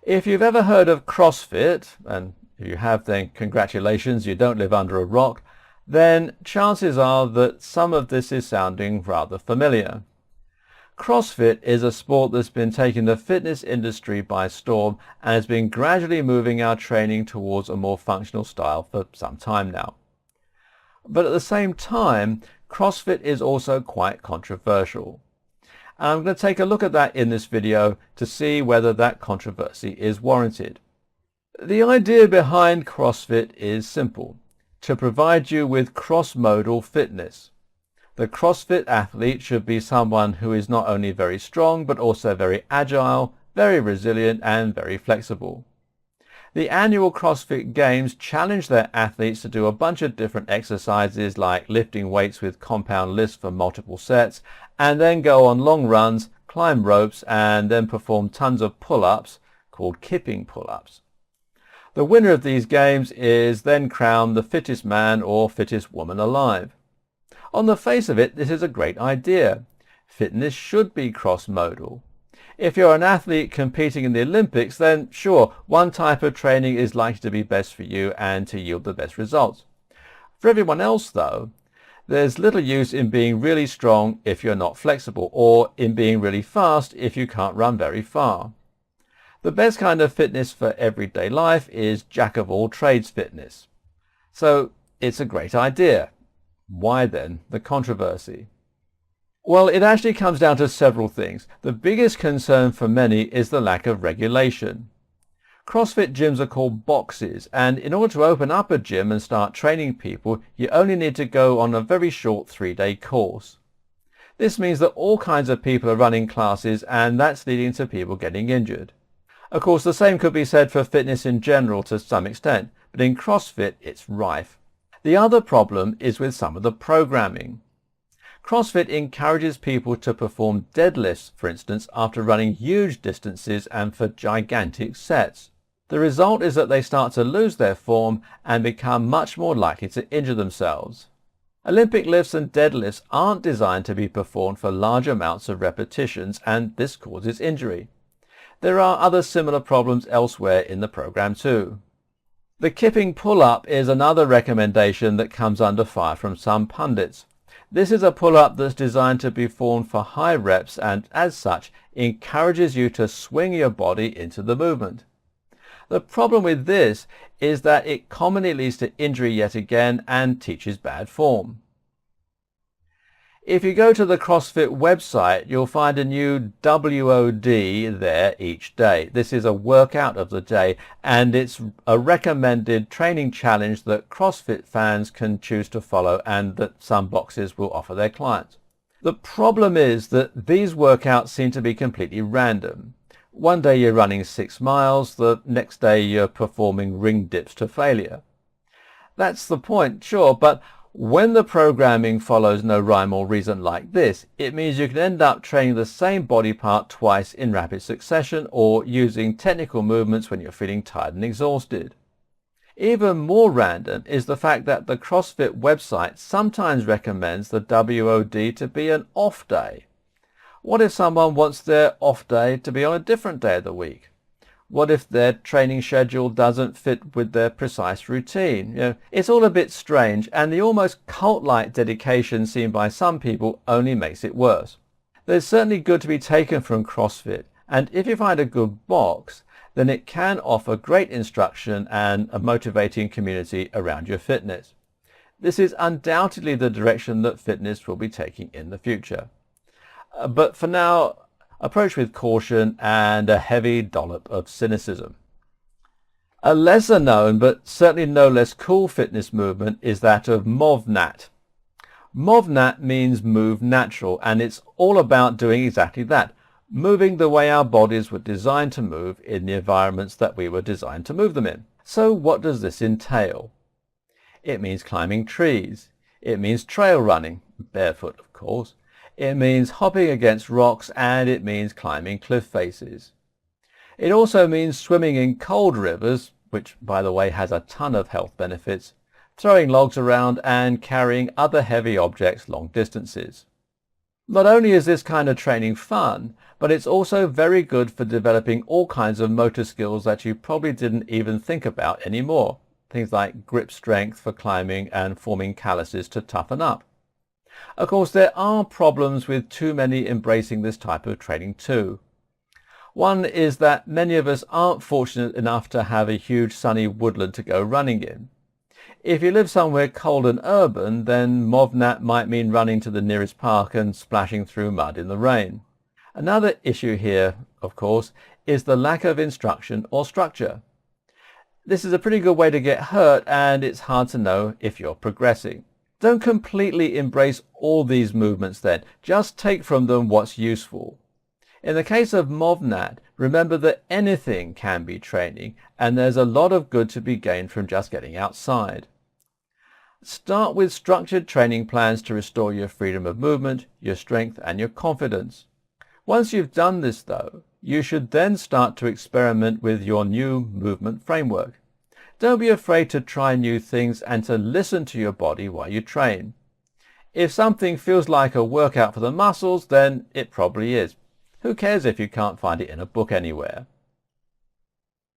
If you've ever heard of CrossFit, and if you have, then congratulations, you don't live under a rock, then chances are that some of this is sounding rather familiar. CrossFit is a sport that's been taking the fitness industry by storm and has been gradually moving our training towards a more functional style for some time now. But at the same time, CrossFit is also quite controversial. And I'm going to take a look at that in this video to see whether that controversy is warranted. The idea behind CrossFit is simple: to provide you with cross-modal fitness. The CrossFit athlete should be someone who is not only very strong but also very agile, very resilient and very flexible. The annual CrossFit Games challenge their athletes to do a bunch of different exercises like lifting weights with compound lifts for multiple sets, and then go on long runs, climb ropes, and then perform tons of pull-ups called kipping pull-ups. The winner of these games is then crowned the fittest man or fittest woman alive. On the face of it, this is a great idea. Fitness should be cross-modal. If you're an athlete competing in the Olympics, then sure, one type of training is likely to be best for you and to yield the best results. For everyone else, though, there's little use in being really strong if you're not flexible, or in being really fast if you can't run very far. The best kind of fitness for everyday life is jack-of-all-trades fitness. So it's a great idea. Why then the controversy? Well, it actually comes down to several things. The biggest concern for many is the lack of regulation. CrossFit gyms are called boxes, and in order to open up a gym and start training people, you only need to go on a very short 3-day course. This means that all kinds of people are running classes, and that's leading to people getting injured. Of course, the same could be said for fitness in general to some extent, but in CrossFit it's rife. The other problem is with some of the programming. CrossFit encourages people to perform deadlifts, for instance, after running huge distances and for gigantic sets. The result is that they start to lose their form and become much more likely to injure themselves. Olympic lifts and deadlifts aren't designed to be performed for large amounts of repetitions, and this causes injury. There are other similar problems elsewhere in the program too. The kipping pull-up is another recommendation that comes under fire from some pundits. This is a pull-up that's designed to be performed for high reps and, as such, encourages you to swing your body into the movement. The problem with this is that it commonly leads to injury yet again and teaches bad form. If you go to the CrossFit website, you'll find a new WOD there each day. This is a workout of the day, and it's a recommended training challenge that CrossFit fans can choose to follow and that some boxes will offer their clients. The problem is that these workouts seem to be completely random. One day you're running 6 miles, the next day you're performing ring dips to failure. That's the point, sure, but when the programming follows no rhyme or reason like this, it means you can end up training the same body part twice in rapid succession, or using technical movements when you're feeling tired and exhausted. Even more random is the fact that the CrossFit website sometimes recommends the WOD to be an off day. What if someone wants their off day to be on a different day of the week? What if their training schedule doesn't fit with their precise routine? It's all a bit strange, and the almost cult-like dedication seen by some people only makes it worse. There's certainly good to be taken from CrossFit, and if you find a good box, then it can offer great instruction and a motivating community around your fitness. This is undoubtedly the direction that fitness will be taking in the future. But for now, approach with caution and a heavy dollop of cynicism. A lesser known but certainly no less cool fitness movement is that of MovNat. MovNat means move natural, and it's all about doing exactly that, moving the way our bodies were designed to move in the environments that we were designed to move them in. So what does this entail? It means climbing trees. It means trail running, barefoot of course. It means hopping against rocks, and it means climbing cliff faces. It also means swimming in cold rivers, which by the way has a ton of health benefits, throwing logs around and carrying other heavy objects long distances. Not only is this kind of training fun, but it's also very good for developing all kinds of motor skills that you probably didn't even think about anymore. Things like grip strength for climbing and forming calluses to toughen up. Of course, there are problems with too many embracing this type of training too. One is that many of us aren't fortunate enough to have a huge sunny woodland to go running in. If you live somewhere cold and urban, then MovNat might mean running to the nearest park and splashing through mud in the rain. Another issue here, of course, is the lack of instruction or structure. This is a pretty good way to get hurt, and it's hard to know if you're progressing. Don't completely embrace all these movements then, just take from them what's useful. In the case of MovNat, remember that anything can be training, and there's a lot of good to be gained from just getting outside. Start with structured training plans to restore your freedom of movement, your strength and your confidence. Once you've done this though, you should then start to experiment with your new movement framework. Don't be afraid to try new things and to listen to your body while you train. If something feels like a workout for the muscles, then it probably is. Who cares if you can't find it in a book anywhere?